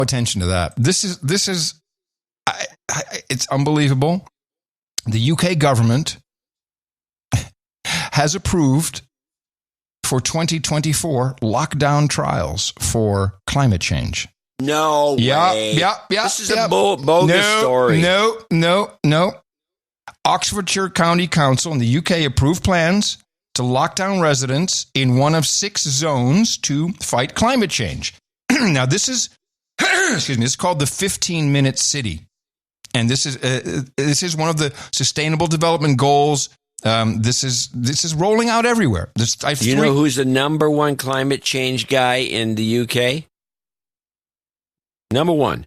attention to that. This is it's unbelievable. The UK government has approved for 2024 lockdown trials for climate change. No way. Yeah. This is a bogus story. No. Oxfordshire County Council in the UK approved plans to lock down residents in one of 6 zones to fight climate change. Now, this is, this is called the 15-minute city. And this is one of the Sustainable Development Goals. This is rolling out everywhere. You know who's the number one climate change guy in the UK? Number one.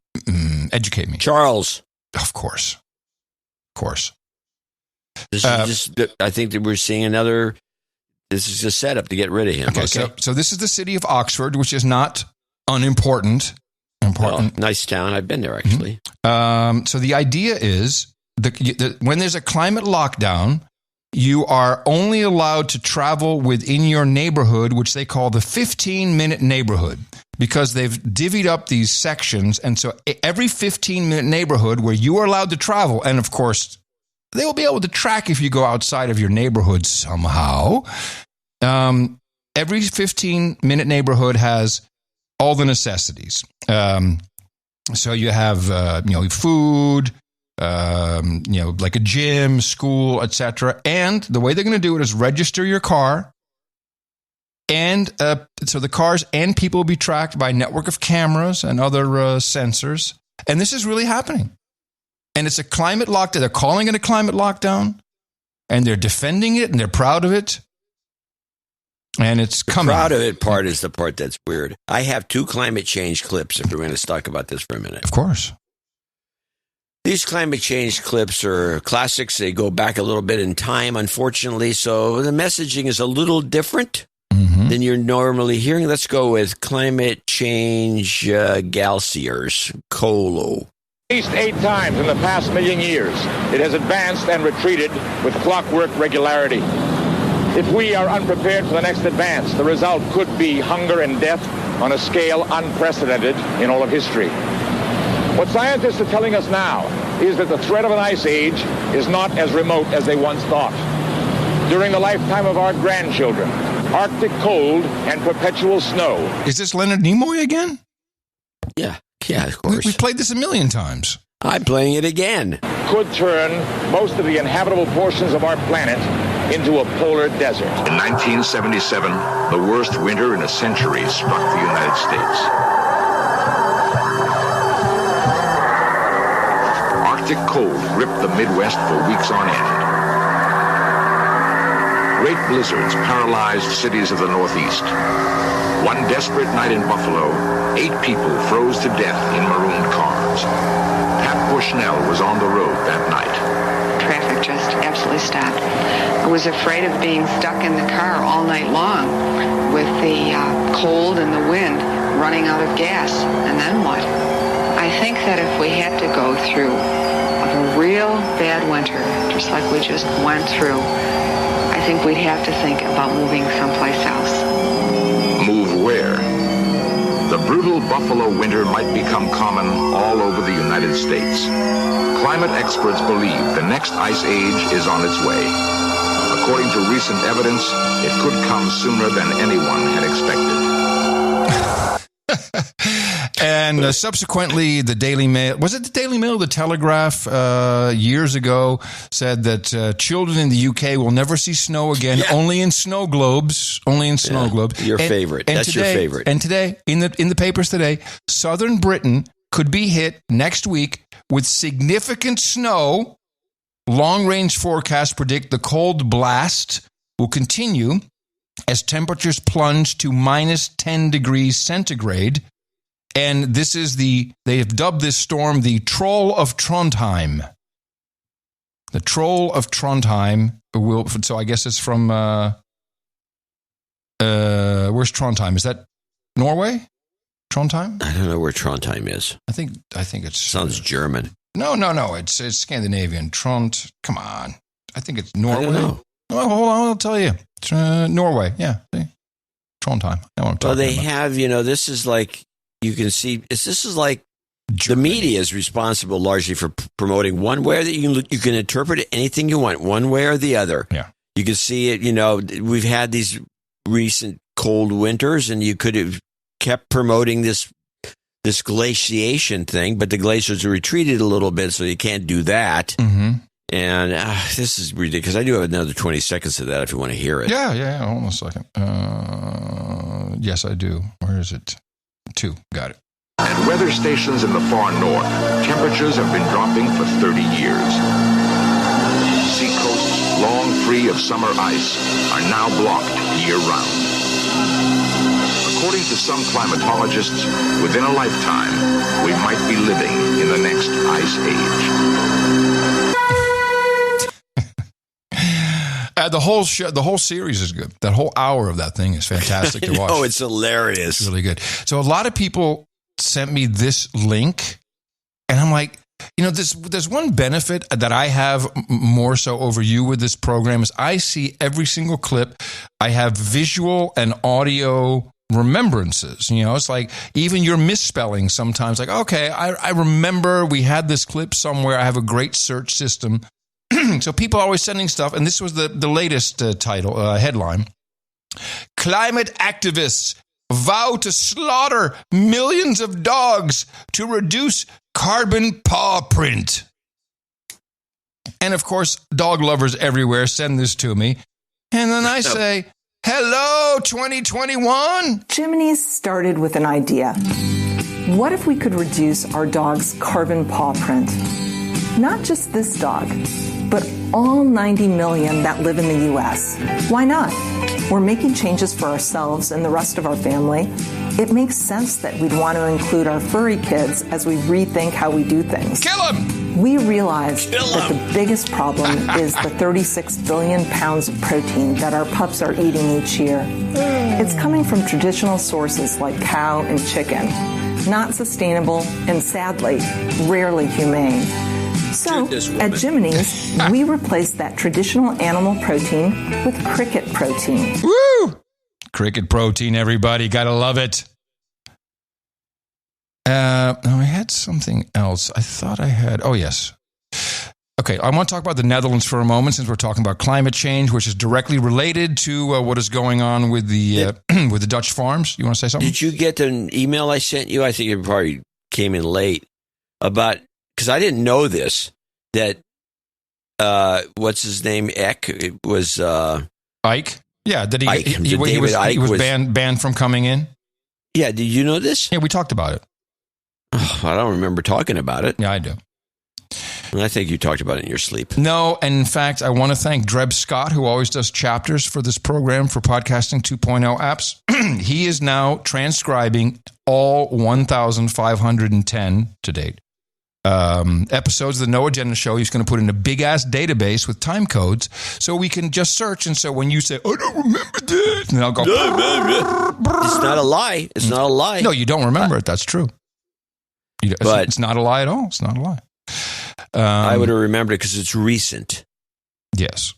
Educate me. Charles. Of course. This is just, I think that we're seeing another. This is a setup to get rid of him. Okay. So this is the city of Oxford, which is not unimportant. Well, nice town. I've been there, actually. So the idea is when there's a climate lockdown, you are only allowed to travel within your neighborhood, which they call the 15-minute neighborhood, because they've divvied up these sections. And so every 15-minute neighborhood where you are allowed to travel, and of course, they will be able to track if you go outside of your neighborhood somehow. Every 15-minute neighborhood has all the necessities. So you have, food, like a gym, school, etc. And the way they're going to do it is register your car. And so the cars and people will be tracked by a network of cameras and other sensors. And this is really happening. And it's a climate lockdown. They're calling it a climate lockdown. And they're defending it and they're proud of it. And it's coming. The proud of it part is the part that's weird. I have 2 climate change clips if we're going to talk about this for a minute. Of course. These climate change clips are classics. They go back a little bit in time, unfortunately. So the messaging is a little different than you're normally hearing. Let's go with climate change galsiers, Colo. At least 8 times in the past million years, it has advanced and retreated with clockwork regularity. If we are unprepared for the next advance, the result could be hunger and death on a scale unprecedented in all of history. What scientists are telling us now is that the threat of an ice age is not as remote as they once thought. During the lifetime of our grandchildren, Arctic cold and perpetual snow. Is this Leonard Nimoy again? Yeah, of course. We played this a million times. I'm playing it again. Could turn most of the inhabitable portions of our planet into a polar desert. In 1977, the worst winter in a century struck the United States. Arctic cold gripped the Midwest for weeks on end. Great blizzards paralyzed cities of the Northeast. One desperate night in Buffalo, 8 people froze to death in marooned cars. Pat Bushnell was on the road that night. Traffic just absolutely stopped. I was afraid of being stuck in the car all night long with the cold and the wind running out of gas. And then what? I think that if we had to go through a real bad winter, just like we just went through, I think we'd have to think about moving someplace else. Move where? The brutal Buffalo winter might become common all over the United States. Climate experts believe the next ice age is on its way. According to recent evidence, it could come sooner than anyone had expected. And subsequently, the Daily Mail, was it the Daily Mail or the Telegraph years ago, said that children in the UK will never see snow again, only in snow globes, Your favorite. That's your favorite. And today, in the papers today, southern Britain could be hit next week with significant snow. Long-range forecasts predict the cold blast will continue as temperatures plunge to minus 10 degrees centigrade. And this is they have dubbed this storm the Troll of Trondheim. The Troll of Trondheim so I guess it's from, where's Trondheim? Is that Norway? Trondheim? I don't know where Trondheim is. I think it's... Sounds German. No. It's Scandinavian. Come on. I think it's Norway. I don't know. Well, hold on. I'll tell you. It's, Norway. Yeah. See? Trondheim. I know what I'm talking about. Well, they have, this is like you can see this is like the media is responsible largely for promoting one way that you can interpret it anything you want, one way or the other. Yeah. You can see it, we've had these recent cold winters, and you could have kept promoting this glaciation thing, but the glaciers are retreated a little bit, so you can't do that. Mm-hmm. And this is ridiculous. I do have another 20 seconds of that if you want to hear it. Yeah. Hold on a second. Yes, I do. Where is it? 2. Got it. At weather stations in the far north, temperatures have been dropping for 30 years. Seacoasts, long free of summer ice, are now blocked year-round. According to some climatologists, within a lifetime, we might be living in the next ice age. The whole show, the whole series is good. That whole hour of that thing is fantastic to watch. Oh, it's hilarious. It's really good. So a lot of people sent me this link, and I'm like, there's one benefit that I have more so over you with this program is I see every single clip. I have visual and audio remembrances. It's like even your misspelling sometimes, like, okay, I remember we had this clip somewhere. I have a great search system. So people are always sending stuff, and this was the latest headline. Climate activists vow to slaughter millions of dogs to reduce carbon paw print. And of course, dog lovers everywhere send this to me. And then I say, hello, 2021. Jiminy's started with an idea. What if we could reduce our dog's carbon paw print? Not just this dog, but all 90 million that live in the U.S. Why not? We're making changes for ourselves and the rest of our family. It makes sense that we'd want to include our furry kids as we rethink how we do things. Kill them! We realize that the biggest problem is the 36 billion pounds of protein that our pups are eating each year. It's coming from traditional sources like cow and chicken. Not sustainable and, sadly, rarely humane. So, at Jiminy's, we replaced that traditional animal protein with cricket protein. Woo! Cricket protein, everybody. Gotta love it. I had something else. I thought I had... Oh, yes. Okay, I want to talk about the Netherlands for a moment since we're talking about climate change, which is directly related to what is going on with the with the Dutch farms. You want to say something? Did you get an email I sent you? I think it probably came in late about... Because I didn't know this, that, what's his name, Eck, it was... Ike? Yeah, that Ike. he was banned from coming in? Yeah, did you know this? Yeah, we talked about it. Oh, I don't remember talking about it. Yeah, I do. I think you talked about it in your sleep. No, and in fact, I want to thank Dreb Scott, who always does chapters for this program for Podcasting 2.0 apps. He is now transcribing all 1,510 to date episodes of the No Agenda Show. He's going to put in a big-ass database with time codes so we can just search. And so when you say, I don't remember this, and I'll go... It's not a lie. It's not a lie. No, you don't remember it. That's true. But it's not a lie at all. It's not a lie. I would have remembered it because it's recent. Yes.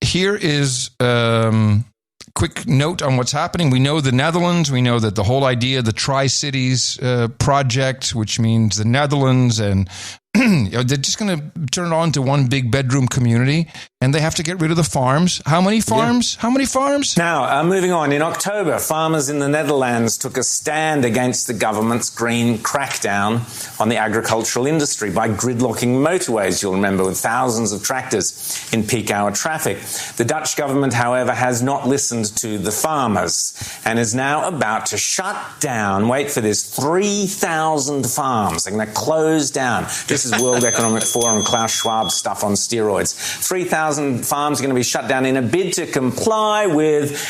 Here is quick note on what's happening. We know the Netherlands. We know that the whole idea, the Tri-Cities project, which means the Netherlands, and they're just going to turn it on to one big bedroom community, and they have to get rid of the farms. How many farms? Yeah. How many farms? Now, moving on. In October, farmers in the Netherlands took a stand against the government's green crackdown on the agricultural industry by gridlocking motorways, you'll remember, with thousands of tractors in peak hour traffic. The Dutch government, however, has not listened to the farmers and is now about to shut down, wait for this, 3,000 farms. They're going to close down. This is World Economic Forum, Klaus Schwab stuff on steroids. 3,000 farms are going to be shut down in a bid to comply with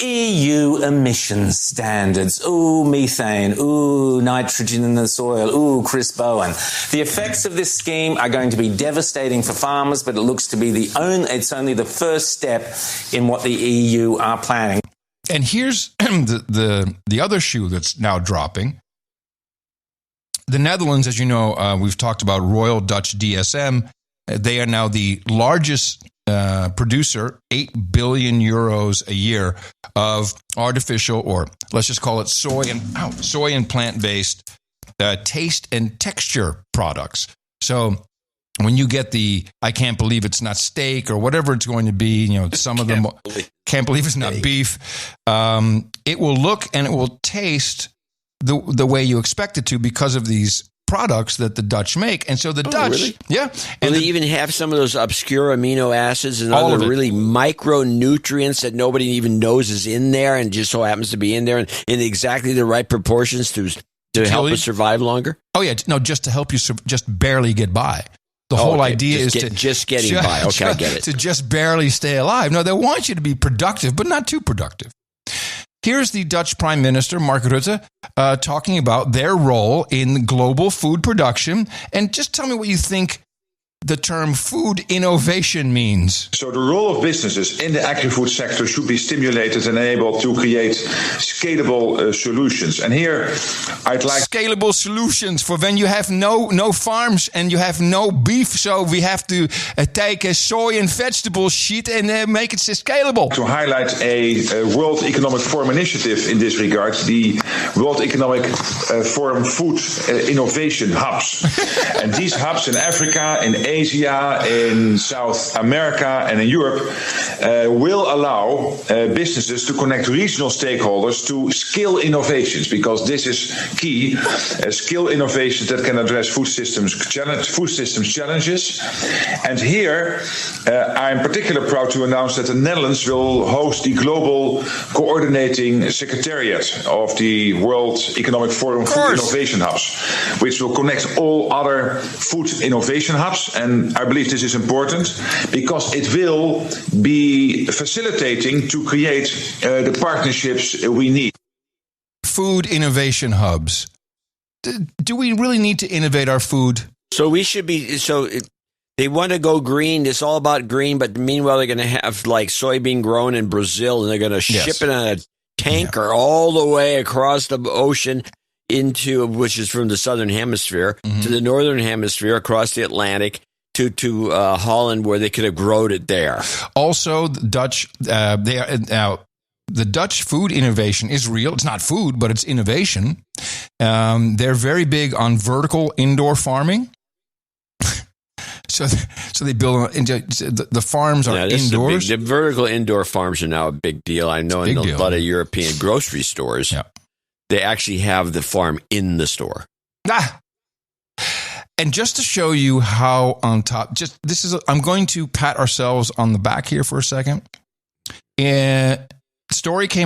EU emissions standards. Ooh, methane. Ooh, nitrogen in the soil. Ooh, Chris Bowen. The effects of this scheme are going to be devastating for farmers, but it looks to be it's only the first step in what the EU are planning. And here's the other shoe that's now dropping. The Netherlands, as you know, we've talked about Royal Dutch DSM. They are now the largest producer 8 billion euros a year of artificial, or let's just call it soy and plant-based taste and texture products. So when you get I can't believe it's not steak or whatever it's going to be, some of them can't believe it's not beef. It will look and it will taste the way you expect it to because of these products that the Dutch make. And so the Dutch, really? yeah. And they even have some of those obscure amino acids and other really micronutrients that nobody even knows is in there and just so happens to be in there in exactly the right proportions to help us survive longer. Oh yeah, no, just to help you just barely get by. The whole idea is just getting by. Okay, I get it. To just barely stay alive. No, they want you to be productive, but not too productive. Here's the Dutch Prime Minister, Mark Rutte, talking about their role in global food production. And just tell me what you think the term food innovation means. So the role of businesses in the agri-food sector should be stimulated and able to create scalable solutions. And here I'd like... Scalable solutions for when you have no farms and you have no beef. So we have to take a soy and vegetable sheet and make it scalable. To highlight a World Economic Forum initiative in this regard, the World Economic Forum Food Innovation Hubs. And these hubs in Africa, in Asia, in South America, and in Europe will allow businesses to connect regional stakeholders to skill innovations, because this is key. Skill innovations that can address food systems challenges. And here, I'm particularly proud to announce that the Netherlands will host the global coordinating secretariat of the World Economic Forum Food Innovation Hubs, which will connect all other food innovation hubs. And I believe this is important because it will be facilitating to create the partnerships we need. Food innovation hubs. Do we really need to innovate our food? So we should be. They want to go green. It's all about green, but meanwhile they're going to have like soybean grown in Brazil, and they're going to ship it on a tanker all the way across the ocean which is from the southern hemisphere to the northern hemisphere, across the Atlantic to Holland, where they could have grown it there. Also, the Dutch, the Dutch food innovation is real. It's not food, but it's innovation. They're very big on vertical indoor farming. So they build the farms are indoors. The vertical indoor farms are now a big deal. I know in a lot of European grocery stores, they actually have the farm in the store. And just to show you how on top, I'm going to pat ourselves on the back here for a second. Story came out.